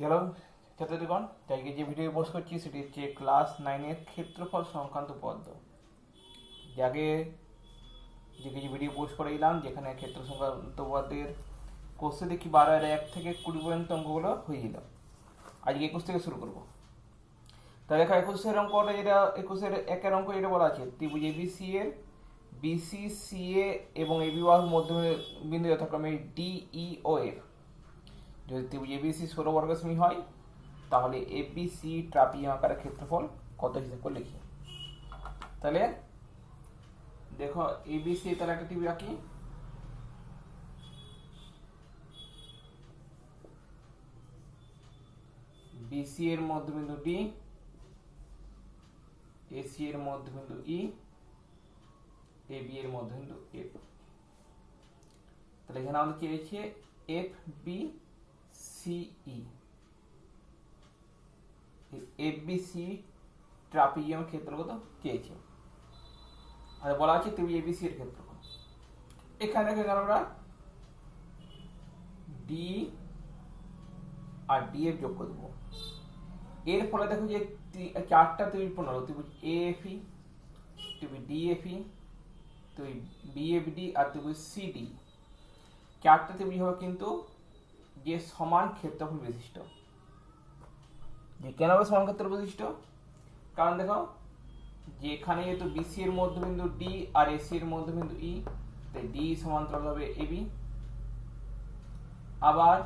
Hello ছাত্রীগণ, আজকে যে video post করছি সেটি হচ্ছে ক্লাস 9-এর ক্ষেত্রফল সংক্রান্ত পদ্য। যাকে যে কিছু ভিডিও পোস্ট করে দিলাম যেখানে ক্ষেত্র সংক্রান্ত পদ্মের কোর্সে দেখি 12-1 থেকে 20 পর্যন্ত অঙ্কগুলো হয়ে গেল। আজকে 21 থেকে শুরু করবো। তা দেখো 21-এর অঙ্কটা, যেটা 21-এর 1-এর অঙ্ক যেটা বলা আছে, ত্রিভুজ এবিসি এর বিসি সিএ এবং এবি বাহুর মধ্যবিন্দু যথাক্রমে ডিইও এর যদি ত্রিভুজ এবিসি 16 বর্গ সেমি হয়, তাহলে এবিসি ট্রাপিজিয়াম আকারের ক্ষেত্রফল কত হিসাব করে লিখি। তাহলে দেখো এবিসি, তাহলে একটা ত্রিভুজ আঁকি। বিসি এর মধ্যবিন্দু ডি, এসি এর মধ্যবিন্দু ই, এবি এর মধ্যবিন্দু এফ। তাহলে এখানে আমাদের চেয়েছে এফ বি সিই। এফবিসি ট্রাপিজিয়াম ক্ষেত্রফল কত চেয়েছে, আর বলা আছে ত্রিভুজ এবিসি এর ক্ষেত্রফল। এখানে দেখো আমরা ডি আর ডি এফ যোগ করে দেবো। এর ফলে দেখো যে চারটা ত্রিভুজ পূর্ণ হলো, ত্রিভুজ এএফই, ত্রিভুজ ডিএফই, ত্রিভুজ বিএফডি আর ত্রিভুজ সিডি। চারটা ত্রিভুজ হবে কিন্তু যে সমান ক্ষেত্রফল বিশিষ্ট। যে কেন হবে সমান ক্ষেত্রফল বিশিষ্ট? কারণ দেখো যে এখানে যেহেতু বিসি এর মধ্যবিন্দু ডি আর এসি এর মধ্যবিন্দু ই, তাই ডি সমান্তরাল হবে এবি। আবার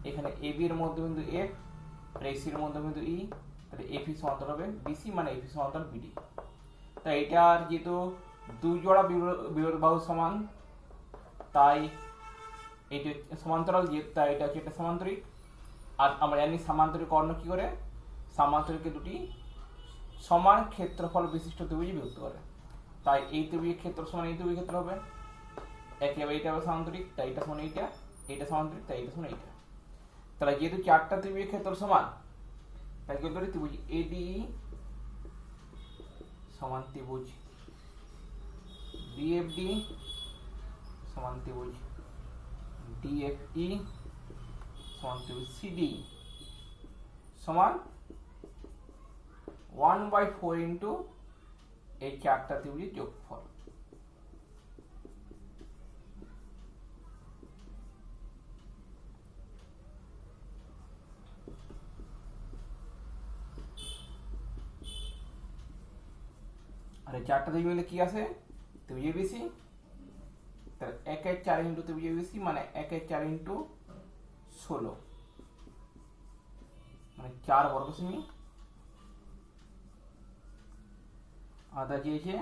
এখানে এবি এর মধ্যবিন্দু এফ আর এসি এর মধ্যবিন্দু ই, তাহলে এফি সমান্তরাল হবে বিসি, মানে এফি সমান্তরাল বিডি। তাই এটার যেহেতু দুই জোড়া বিরোধ বাহু সমান, তাই এটা সমান্তরাল, যে তাই এটা হচ্ছে একটা সামান্তরিক। আর আমরা জানি সামান্তরিক কর্ণ কি করে, সামান্তরিককে দুটি সমান ক্ষেত্রফল বিশিষ্ট ত্রিভুজে বিভক্ত করে। তাই এই ত্রিভুজের ক্ষেত্র সমান এই ত্রিভুজের ক্ষেত্র হবে। একেবারে এটা হবে সামান্তরিক, তাই এটা সমান এইটা, এইটা সামান্তরিক, তাই এটা সমান এইটা। তাহলে যেহেতু চারটা ত্রিভুজের ক্ষেত্র সমান, তাই কি করি, ত্রিভুজ এডি সমান ত্রিভুজ বিএফডি সমান ত্রিভুজ ডিএফই সমান ত্রিভুজ সিডি সমান 1/4 ইন্টু এই চারটা ত্রিভুজের যোগফল। আর এই চারটা ত্রিভুজ মিলে কি আসে, ত্রিভুজ এবিসি। তাহলে 1/4 ইন্টু ত্রিভুজ এবিসি মানে 1/4 ইন্টু 16, মানে 4 বর্গ সেমি। আদা চেয়েছে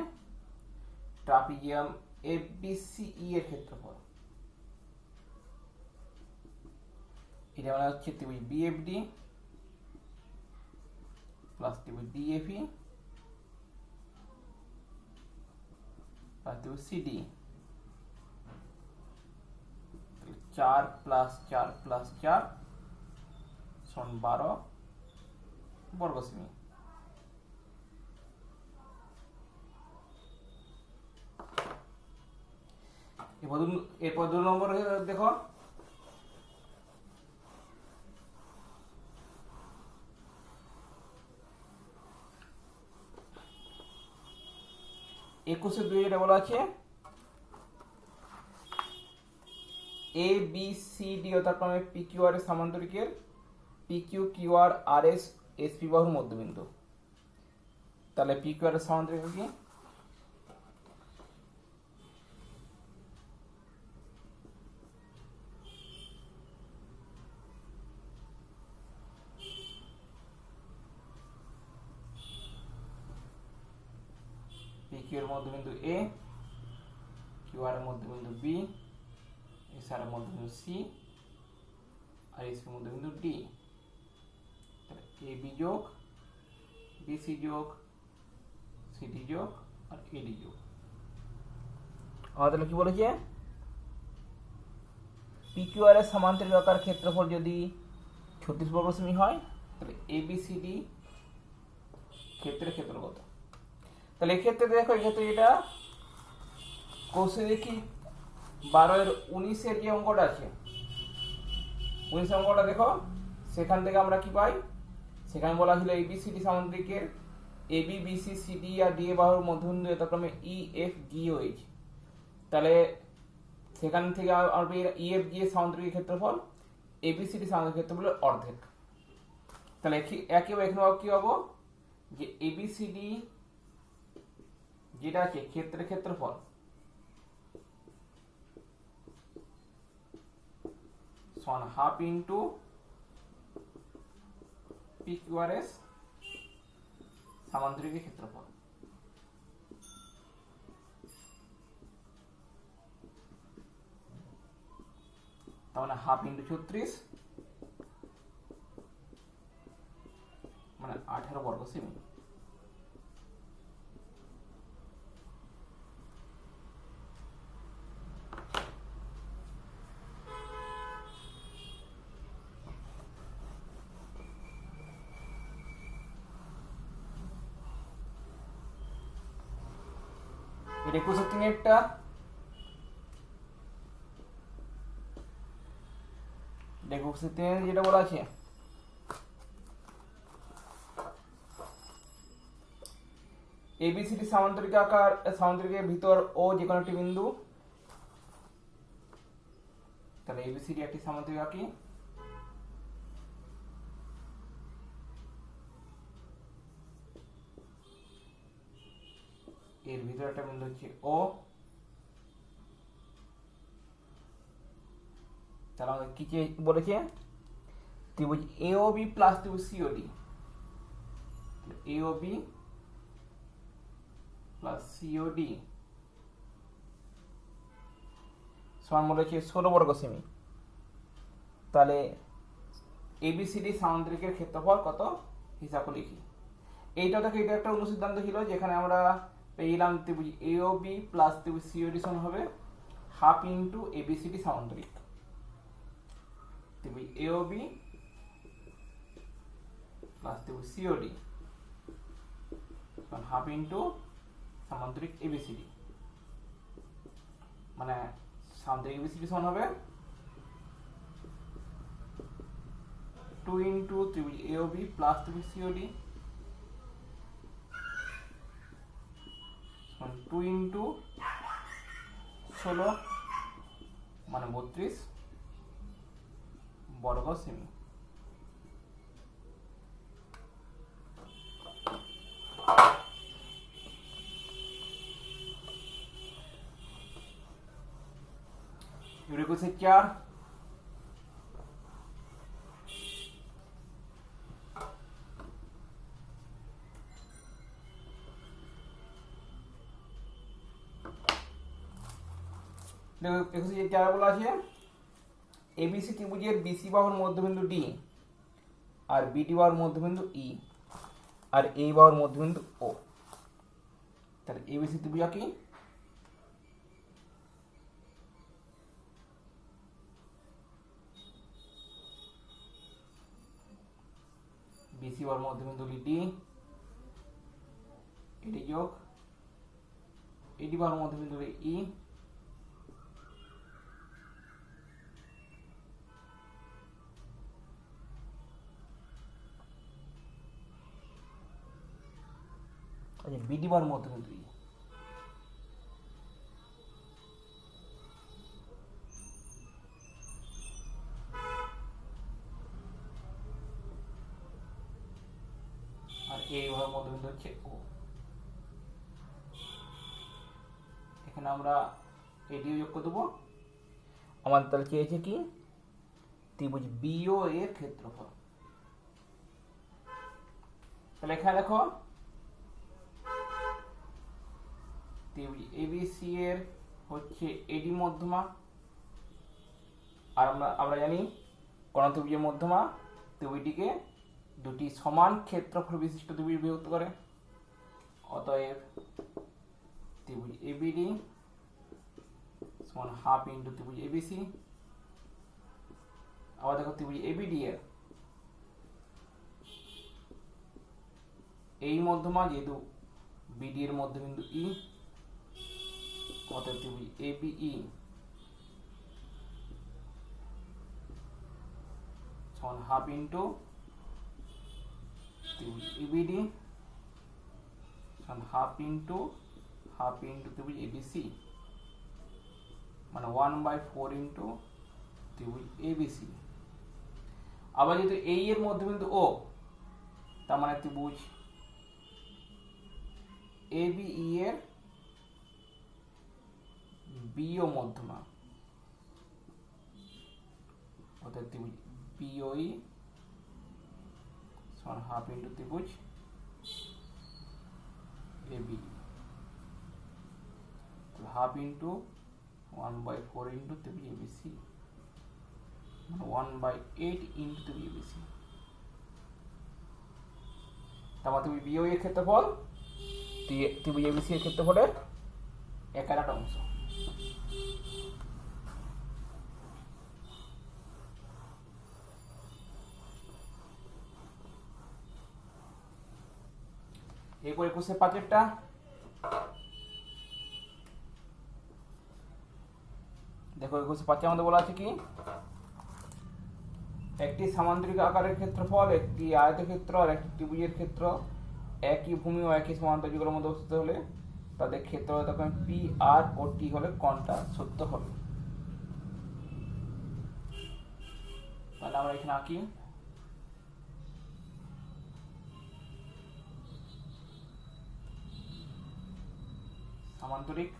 ট্রাপিজিয়াম এবিসিই এর ক্ষেত্রফল। এটা মানে হচ্ছে ত্রিভুজ বিএফডি প্লাস ত্রিভুজ ডিএফই প্লাস ত্রিভুজ সিডি। 4 + 4 + 4 সমান 12 বর্গ সেমি। এরপর 2 নম্বর দেখো, একুশে 2 এটা বলা আছে এ বি সি ডি যথাক্রমে পি কিউ আর এর সামান্তরিকের পি কিউ কিউ আর আর এস এস পি বাহুর মধ্যবিন্দু। তাহলে পি কিউ আর এর সামান্তরিক কি, পি কিউ এর মধ্যবিন্দু এ, কিউ আর এর মধ্যবিন্দু বি, এস আর এর মধ্যবিন্দু সি আর এস এর মধ্যবিন্দু ডি। তাহলে এ বি যোগ বিসি যোগ সিডি যোগ আর এডি যোগ। তাহলে কি বলেছে, পি কিউ আর এর সমান্তরিক আকার ক্ষেত্রফল যদি 36 বর্গ সেমি হয়, তাহলে এবিসিডি ক্ষেত্রের ক্ষেত্র কত। তাহলে এক্ষেত্রে দেখো, এক্ষেত্রে এটা কোষে দেখি 12-19-এর যে অঙ্কটা আছে, 19 অঙ্কটা দেখো সেখান থেকে আমরা কি পাই, সেখানে বলা ছিল এবিসিডি সামুদ্রিকের এবি বিসি সিডি আর ডি এ বাহুর মধ্যবিন্দু যথাক্রমে ই এফ জি ও এইচ। তাহলে সেখান থেকে আমরা ই এফ জি এর সামুদ্রিকের ক্ষেত্রফল এবিসিডি সামুদ্রিক ক্ষেত্রফলের অর্ধেক। তাহলে একেবারে এখানে কি পাবো, যে এবিসিডি যেটা আছে ক্ষেত্রের ক্ষেত্রফল সমান half into P Q R S সামান্তরিকের ক্ষেত্রফল। তার মানে হাফ ইন্টু 36 মানে 18 বর্গ সেমি। এটা 21 দেখো যেটা বলা আছে এবিসিডি সামান্তরিক আকার সামান্তরিকের ভিতর ও যে কোনো একটি বিন্দু, তাহলে এবিসিডি একটি সামান্তরিক আঁকি, এর ভিতরে একটা বিন্দু হচ্ছে ও, তাহলে আমাদের কি বলেছে, ত্রিভুজ এওবি প্লাস ত্রিভুজ সিওডি, এওবি প্লাস সিওডি সমান বলেছে 16 বর্গ সেমি। তাহলে এবিসিডি সামান্তরিকের ক্ষেত্রফল কত হিসাব করে লিখি। এইটা দেখো, এটা একটা অনুসিদ্ধান্ত ছিল যেখানে আমরা পেয়েছিলাম ত্রিভুজ এওবি প্লাস ত্রিভুজ সিওডি সমান হবে হাফ ইন্টু এবিসিডি সামান্তরিক। ত্রিভুজ এওবি প্লাস ত্রিভুজ সিওডি সমান হাফ ইন্টু সামান্তরিক এবিসিডি, মানে সামান্তরিক এবিসিডি সমান হবে 2 ইন্টু ত্রিভুজ এওবি প্লাস ত্রিভুজ সিওডি 2 ইন্টু 16 মানে 32 বর্গ সেমি। এবারে কোথায় 4 বলা আছে এবিসি ত্রিভুজের বিসি বাহুর মধ্যবিন্দু ডি আর বিডি বাহুর মধ্যবিন্দু ই আর এই বাহুর মধ্যবিন্দু ও। তাহলে এবিসি ত্রিভুজ কি, বিসি বাহুর মধ্যবিন্দু ডি, এটি যোগ এডি বাহুর মধ্যবিন্দু ই, বিডি বাহুর মধ্যবিন্দু ই। আর এই বাহুর মধ্যবিন্দু হচ্ছে ও। এখানে আমরা এডিও যোগ করে দেবো। আমাদের তাহলে চেয়েছে কি, ত্রিভুজ বিও এর ক্ষেত্রফল। তাহলে এখানে দেখো ত্রিভুজ এবিসি এর হচ্ছে এডি মধ্যমা, আর আমরা জানি কোন ত্রিভুজের মধ্যমা ত্রিভুজটিকে দুটি সমান ক্ষেত্রফল বিশিষ্ট ত্রিভুজ বিভক্ত করে। অতএব ত্রিভুজ এবিডি সমান হাফ ইন্টু ত্রিভুজ এবিসি। আবার দেখো ত্রিভুজ এবিডি এর এই মধ্যমা যেহেতু বিডি এর মধ্যবিন্দু ই, অতএব ত্রিভুজ এবিই সমান হাফ ইন্টু ত্রিভুজ এবিডি সমান হাফ ইন্টু ত্রিভুজ এবিসি, মানে 1/4 ইন্টু ত্রিভুজ এবিসি। আবার যেহেতু এই এর মধ্যবিন্দু ও, তার মানে ত্রিভুজ এবিই এর বিও মধ্যমা, অর্থাৎ ত্রিভুজ বিওই সমান হাফ ইন্টু ত্রিভুজ এবি, হাফ ইন্টু 1/4 ইন্টু ত্রিভুজ এবিসি, মানে 1/8 ইন্টু ত্রিভুজ এবিসি। তারপর ত্রিভুজ বিওই এর ক্ষেত্রফল ত্রিভুজ এবিসি এর ক্ষেত্রফলের 1/8 অংশ। এরপর 21/5-এরটা, দেখো 21/5 আমাদের বলা আছে কি, একটি সামান্তরিক আকারের ক্ষেত্রফল একটি আয়তক্ষেত্র আর একটি ত্রিভুজের ক্ষেত্র একই ভূমি ও একই সমান্তর যুগলের মধ্যে অবস্থিত হলে তাদের ক্ষেত্র তখন পি আর ও টি হলে কোণটা সত্য হবে। তাহলে আমরা এখানে আঁকি, সামান্তরিক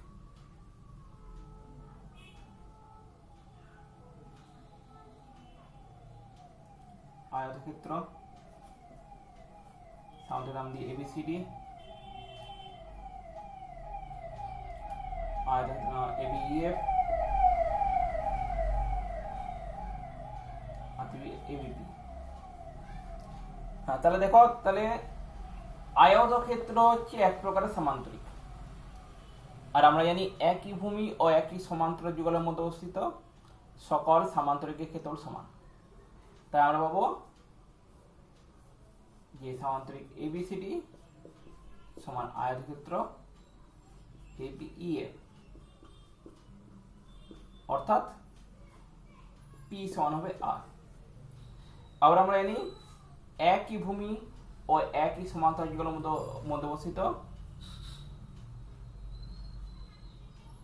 আয়তক্ষেত্র, সামান্তরিক নাম দিয়ে এবিসিডি, আয়তক্ষেত্র এবিইএফ আর এবিপি। হ্যাঁ, তাহলে দেখো, তাহলে আয়তক্ষেত্র হচ্ছে এক প্রকারের সামান্তরিক, আর আমরা জানি একই ভূমি ও একই সমান্তরাল যুগলের মধ্যে অবস্থিত সকল সামান্তরিকের ক্ষেত্রফল সমান। তাই আমরা পাবো যে সামান্তরিক এবিসিডি সমান আয়তক্ষেত্র এবিইএফ, অর্থাৎ পি সমান হবে আর। আবার আমরা জানি একই ভূমি ও একই সমান্তরাল যুগলের মধ্যে অবস্থিত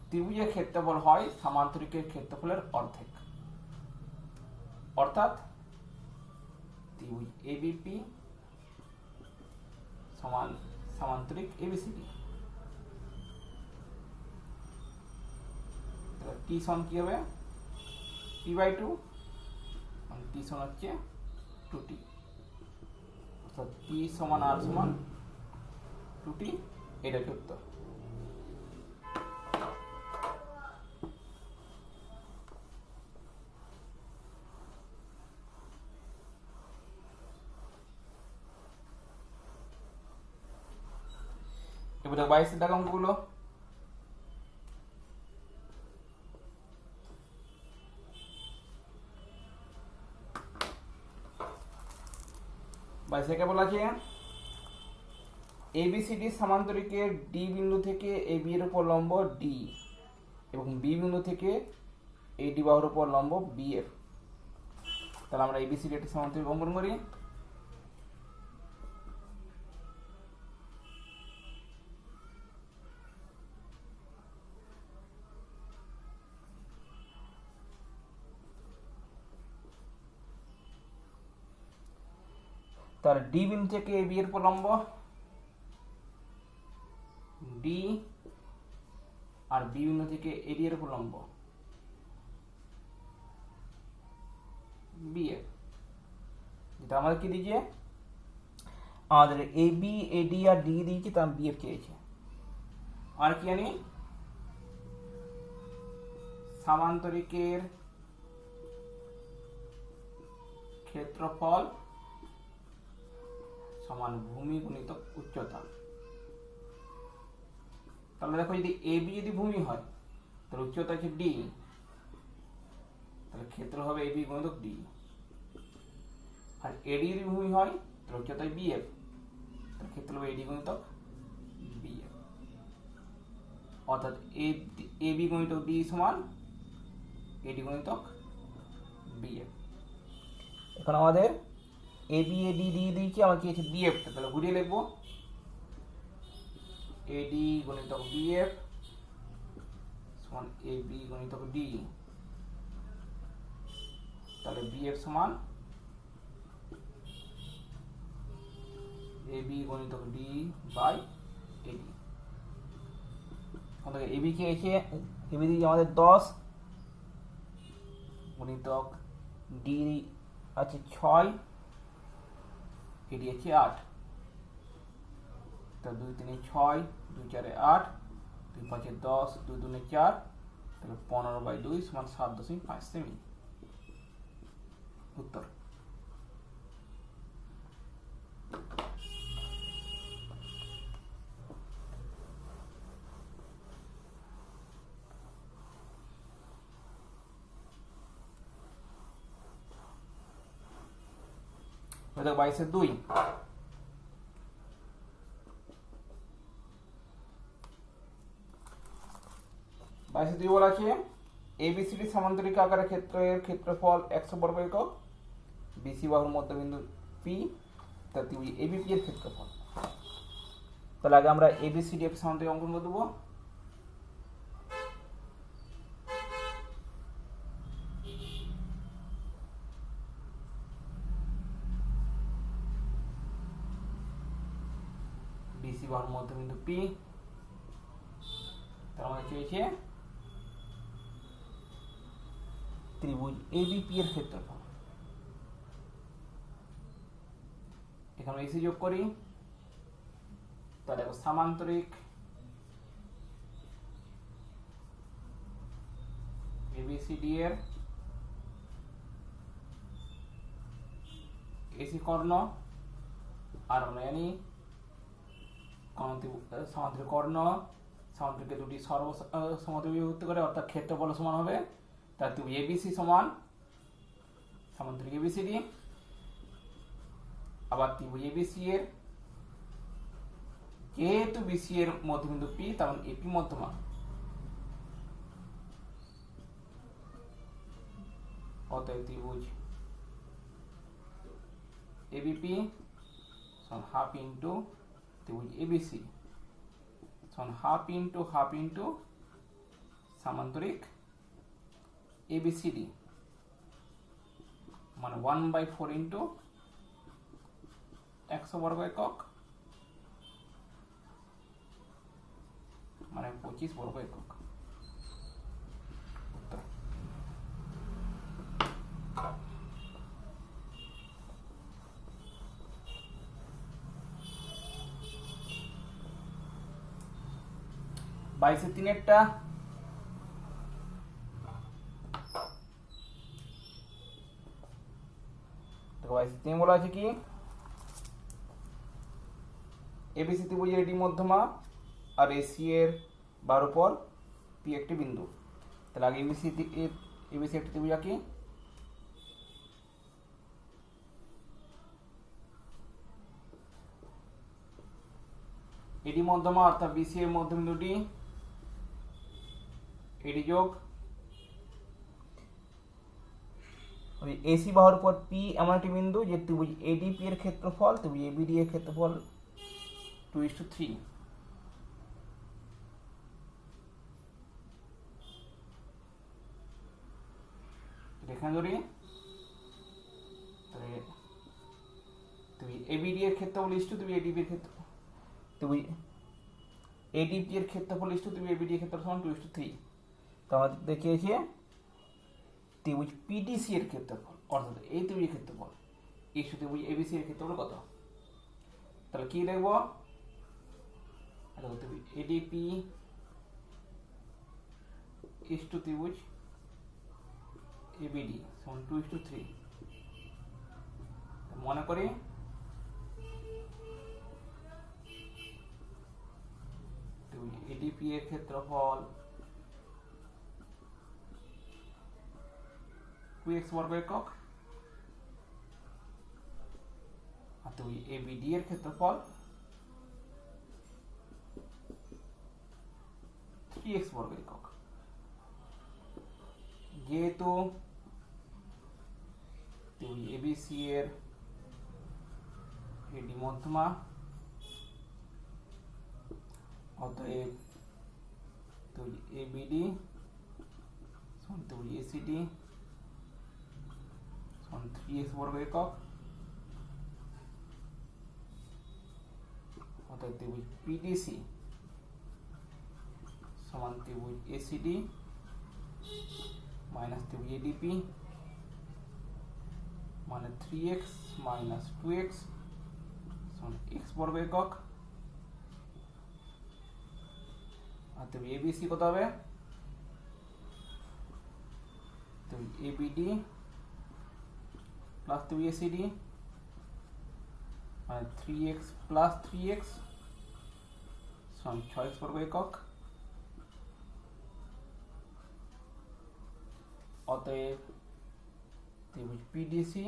ত্রিভুজের ক্ষেত্রফল হয় সামান্তরিকের ক্ষেত্রফলের অর্ধেক, অর্থাৎ ত্রিভুজ এবিপি সমান সামান্তরিক এবিসিডি। টি সমান কি হবে, p/2, মানে টি সমান হচ্ছে 2t, অর্থাৎ p সমান r সমান 2t। এটা হচ্ছে উত্তর। এবার 22-এর দাগ অঙ্কগুলো, বলা আছে এবিসিডি সামান্তরিকের ডি বিন্দু থেকে এবি এর উপর লম্ব ডি এবং বি বিন্দু থেকে এই ডি বাহুর উপর লম্ব বিএফ। তাহলে আমরা এবিসিডি একটা সামান্তরিক অঙ্কন করি। তার ডি বিন্দু থেকে এবি এর উপর লম্ব ডি আর বি বিন্দু থেকে এডি এর উপর লম্ব বিএফ। যেটা আমাদের কি দিয়েছে, আমাদের এবি এডি আর ডি দিয়েছে, তার বিএফ চেয়েছে। আর কি জানি, সামান্তরিকের ক্ষেত্রফল সমান ভূমি গুণিত উচ্চতা। তাহলে দেখো, যদি এবি যদি ভূমি হয় তাহলে উচ্চতা হচ্ছে ডি, তাহলে ক্ষেত্র হবে এবি গুণিতক ডি। আর এডি যদি ভূমি হয় তাহলে উচ্চতা বিএফ, তাহলে ক্ষেত্র হবে এডি গুণিতক বিএফ, অর্থাৎ এবি গুণিতক ডি সমান এডি গুণিতক বিএফ। এখন আমাদের এ বি এ ডি দিয়ে দিয়েছি, আমার কি আছে বিএফ, তাহলে ঘুরিয়ে লিখবো এডি গণিতক বিএফ সমান এ বি গণিতক ডি, তাহলে বিএফ সমান A B গণিতক D by AD. আমাদের এবি কে এসে এবি দিয়েছে আমাদের 10 গণিতক ডি আছে 6, এডি আছে 8, তো 2 3 6, 2 4 8, 2 5 10, 2 2 4, তাহলে 15/2 সমান 7.5 সেমি। উত্তর। দেখো 22/2, বলা আছে এবিসিডি সামান্তরিক আকারের ক্ষেত্রের ক্ষেত্রফল 100 বর্গ একক, বিসি বাহুর মধ্যবিন্দু পি, তা ত্রিভুজ এবিপি এর ক্ষেত্রফল। তাহলে আগে আমরা এবিসিডি একটা সামান্তরিক অঙ্কন করে দেবো। বিসি বাহুর মধ্যবিন্দু পি, তার মানে চেয়েছে ত্রিভুজ এবিপি এর ক্ষেত্রফল। এখানে এসি যোগ করি, তাহলে সামান্তরিক এবিসিডি এর এসি কর্ণ, আর আমরা জানি সামান্তরিক কর্ণ সামান্তরিকে দুটি সর্বসমদ্বিবাহু বিভক্ত করে, অর্থাৎ ক্ষেত্রফল সমান হবে। তার ত্রিভুজ এবিসি সমান সামান্তরিক এবিসিডি, আবার ত্রিভুজ এবিসি এর যেহেতু বিসি এর মধ্যবিন্দু পি, তেমন এপি মধ্যমা, অতএব ত্রিভুজ এবিপি সমান হাফ ইন্টু ত্রিভুজ এবিসি সমান হাফ ইন্টু সামান্তরিক এবিসিডি, মানে 1/4 ইন্টু 100 বর্গ একক, মানে 25 বর্গ একক। উত্তর। বাইশে তিনেরটা বলা আছে কি এবিসি ত্রিভুজের এডি মধ্যমা আর এসি এর 12 পর পি একটি বিন্দু। তাহলে আগে এবিসি একটি ত্রিভুজ আঁকি। এডি মধ্যমা অর্থাৎ বিসি এর মধ্যবিন্দুটি এডি যোগ এসি বাহুর উপর পি এমন একটি বিন্দু যে ত্রিভুজ এডিপি এর ক্ষেত্রফল ত্রিভুজ এবিডি এর ক্ষেত্রফল 2:3। এখানে ধরি ত্রিভুজ এবিডি এর ক্ষেত্রফল ত্রিভুজ এডিপি এর ক্ষেত্রফল ত্রিভুজ এডিপি এর ক্ষেত্রফল ত্রিভুজ এবিডি এর ক্ষেত্রফল সমান 2:3। তো আমাদের দেখিয়েছে ত্রিভুজ পিডিসি এর ক্ষেত্রফল, অর্থাৎ এই ত্রিভুজের ক্ষেত্রফল ত্রিভুজ এবিসি এর ক্ষেত্রফল কত। তাহলে কি লিখবো, ত্রিভুজ এডিপি ত্রিভুজ এবিডি সমান 2:3। মনে করি ত্রিভুজ এডিপি এর ক্ষেত্রফল 2x বর্গ একক, আর ত্রিভুজ এবিডি এর ক্ষেত্রফল 3x বর্গ একক। যেহেতু ত্রিভুজ এবিসি এর এডি মধ্যমা, অতএব ত্রিভুজ এবিডি সমান ত্রিভুজ এসিডি সমান 3x বর্গ একক, অতএব ত্রিভুজ পিডিসি সমান ত্রিভুজ এসিডি মাইনাস ত্রিভুজ এডিপি মানে 3x মাইনাস 2x সমান x বর্গ একক। আর ত্রিভুজ এবিসি কত হবে? ত্রিভুজ এবিডি প্লাস ত্রিভুজ এসিডি মানে 3x প্লাস 3x সমান 6x বর্গ একক। অতএব ত্রিভুজ পিডিসি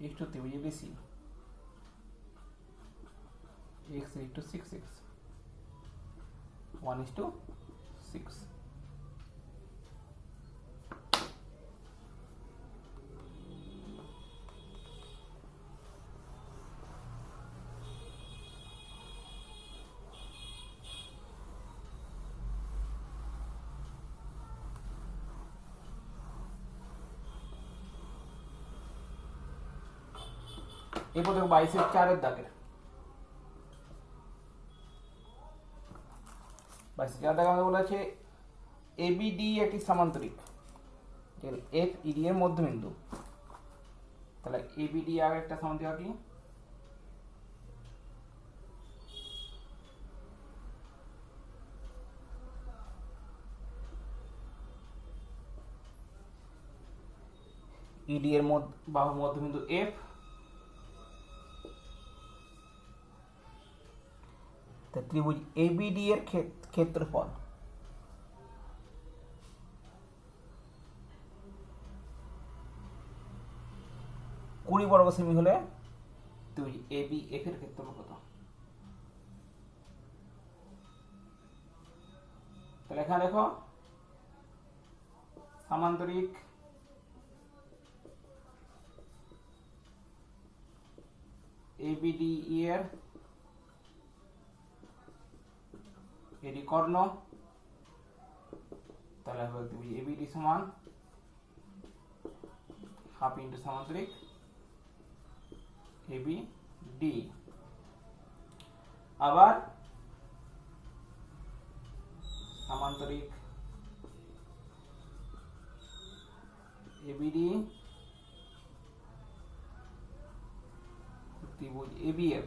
ইকুয়াল টু ত্রিভুজ ABC x is to 6x 1 is to 6। এরপর দেখো 22 4 দাগের 22 দাগে আমাদের বলা আছে এবিডি একটি সামান্তরিক, এফ ইডি এর মধ্যবিন্দু। তাহলে এবিডি আর একটা সামান্তরিক কি ইডি এর বাহু মধ্যবিন্দু এফ, ত্রিভুজ এবিডি এর ক্ষেত্রফল কুড়ি বর্গ সেমি হলে ত্রিভুজ এবি এফ এর ক্ষেত্রফল কত? তাহলে এখানে দেখো সামান্তরিক এবিডি এর এডি কর্ণ, তাহলে হবে ত্রিভুজ এবিডি সমান হাফ ইন্টু সামান্তরিক এবিডি। আবার সামান্তরিক এবিডি ত্রিভুজ এবিএফ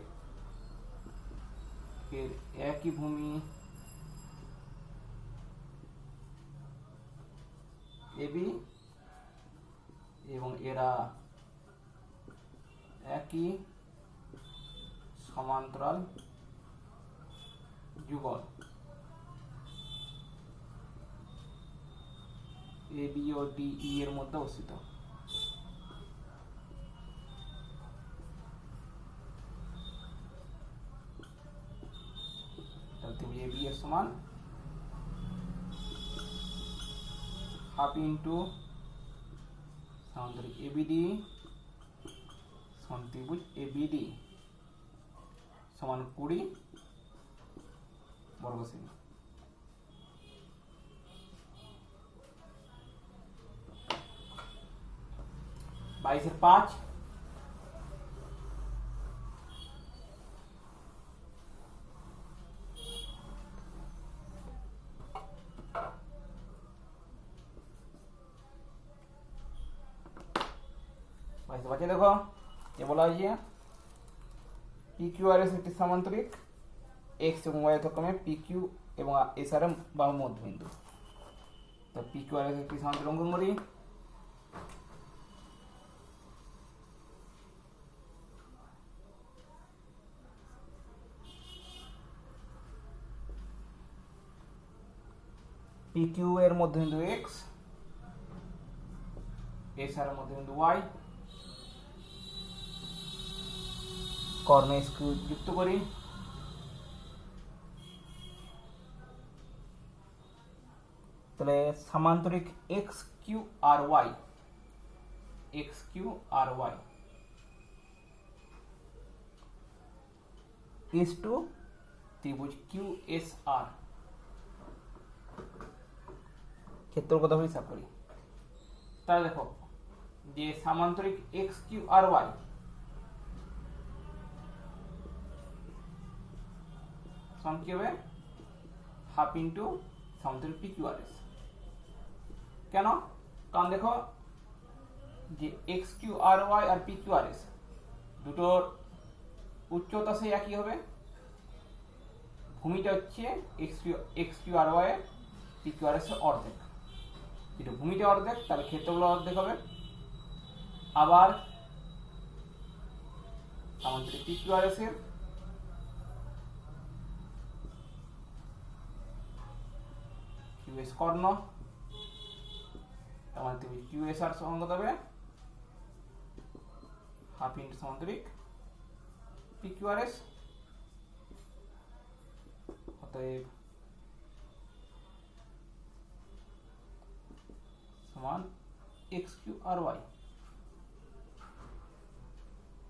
এর একই ভূমি এবি এবং এরা একই সমান্তরাল যুগল। এবি ও ডিই এর মধ্যে অবস্থিত। ত্রিভুজ এবি এর সমান হাফ ইন্টু সামান্তরিক এবিডি সমান ত্রিভুজ এবিডি সমান 20 বর্গ সেমি। বাইশের 5 বাকি দেখো এ বলা হয়েছে PQRS একটি সামান্তরিক x এবং y যথাক্রমে PQ এবং SR বাহু মধ্যবিন্দু। তো PQRS একটি সামান্তরিক অঙ্কন করি। PQ এর মধ্যবিন্দু x, SR এর মধ্যবিন্দু y, কর্ণ স্কিউ যুক্ত করি। তাহলে সামান্তরিক X Q R Y X Q R Y is to ত্রিভুজ কিউ এস আর। ক্ষেত্রের কথা হিসাব করি, তাহলে দেখো যে সামান্তরিক এক্স কিউ আর ওয়াই সমান কি হবে হাফ ইন্টু সামান্তরিক পি কিউ আর এস। কেন? কারণ দেখো যে এক্স কিউ আর ওয়াই আর পি কিউ আর এস দুটোর উচ্চতা সেই একই হবে, ভূমিটা হচ্ছে X Q R Y P Q R S এর অর্ধেক, যেটা ভূমিটা অর্ধেক তাহলে ক্ষেত্রগুলো অর্ধেক হবে। আবার সামান্তরিক পি কিউ আর এস এর কিউ এস কর্ণ, তার ত্রিভুজ কিউ এস আর সমান কত হবে হাফ ইন্টু সামান্তরিক পি কিউ আর এস। অতএব সমান এক্স কিউ আর ওয়াই।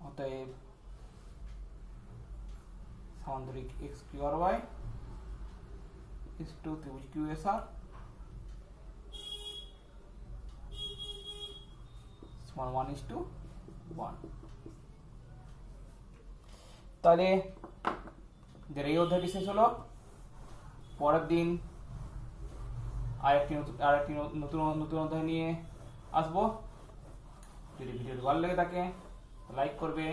অতএব সামান্তরিক X Q R Y is to ত্রিভুজ কিউ এস আর সমান 1:1। তাহলে এই অধ্যায়টি শেষ হলো। পরের দিন আরেকটি নতুন অধ্যায় নিয়ে আসবো। যদি ভিডিওটি ভালো লেগে থাকে লাইক করবে,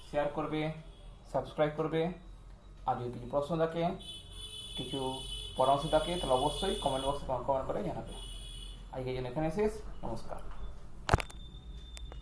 শেয়ার করবে, সাবস্ক্রাইব করবে। আর যদি কিছু প্রশ্ন থাকে, কিছু পরামর্শ থাকে, তাহলে অবশ্যই কমেন্ট বক্সে কমেন্ট করে জানাবে। আজকের জন্য এখানে শেষ। নমস্কার।